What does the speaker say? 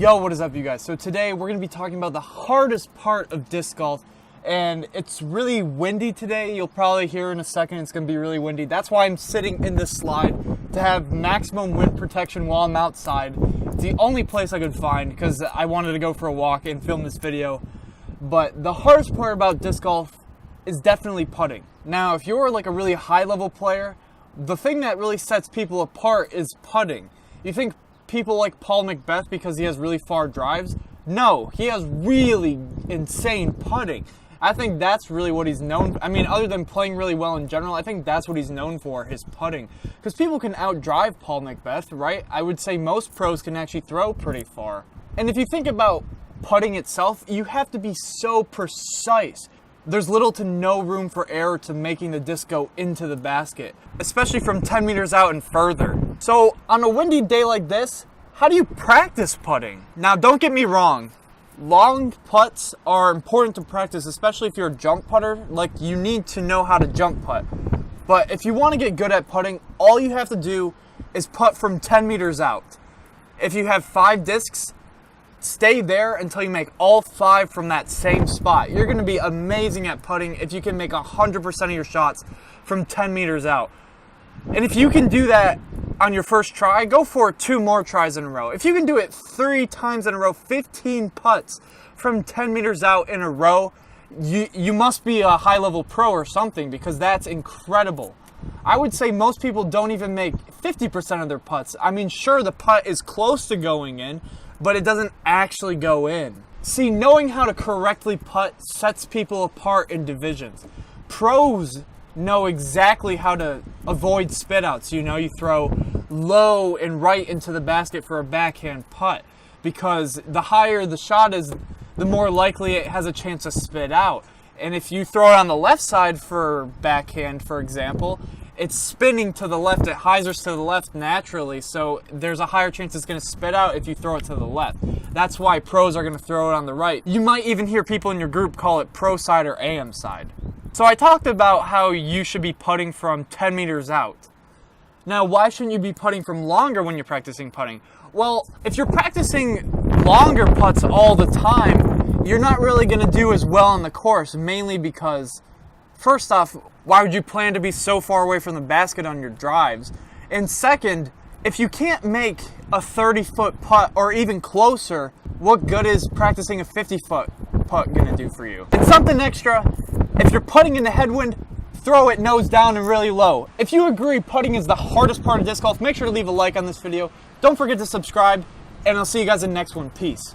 Yo, what is up, you guys? So today we're going to be talking about the hardest part of disc golf, and it's really windy today. You'll probably hear in a second it's going to be really windy. That's why I'm sitting in this slide to have maximum wind protection while I'm outside. It's the only place I could find because I wanted to go for a walk and film this video. But the hardest part about disc golf is definitely putting. Now, if you're like a really high-level player, the thing that really sets people apart is putting. You think people like Paul McBeth because he has really far drives? No, he has really insane putting. I think that's really what he's known for. I mean, other than playing really well in general, I think that's what he's known for, his putting. Because people can outdrive Paul McBeth, right? I would say most pros can actually throw pretty far. And if you think about putting itself, you have to be so precise. There's little to no room for error to making the disc go into the basket, especially from 10 meters out and further. So on a windy day like this, how do you practice putting? Now, don't get me wrong. Long putts are important to practice, especially if you're a jump putter. Like, you need to know how to jump putt. But if you want to get good at putting, all you have to do is putt from 10 meters out. If you have 5 discs, stay there until you make all 5 from that same spot. You're going to be amazing at putting if you can make 100% of your shots from 10 meters out. And if you can do that on your first try, go for 2 more tries in a row. If you can do it 3 times in a row, 15 putts from 10 meters out in a row, you must be a high-level pro or something, because that's incredible. I would say most people don't even make 50% of their putts. I mean, sure, the putt is close to going in, but it doesn't actually go in. See, knowing how to correctly putt sets people apart in divisions. Pros know exactly how to avoid spit outs. You know, you throw low and right into the basket for a backhand putt, because the higher the shot is, the more likely it has a chance to spit out. And if you throw it on the left side for backhand, for example, it's spinning to the left, it hyzers to the left naturally, so there's a higher chance it's going to spit out if you throw it to the left. That's why pros are going to throw it on the right. You might even hear people in your group call it pro side or AM side. So I talked about how you should be putting from 10 meters out. Now, why shouldn't you be putting from longer when you're practicing putting? Well, if you're practicing longer putts all the time, you're not really going to do as well on the course, mainly because, first off, why would you plan to be so far away from the basket on your drives? And second, if you can't make a 30-foot putt or even closer, what good is practicing a 50-foot putt going to do for you? And something extra, if you're putting in the headwind, throw it nose down and really low. If you agree putting is the hardest part of disc golf, make sure to leave a like on this video. Don't forget to subscribe, and I'll see you guys in the next one. Peace.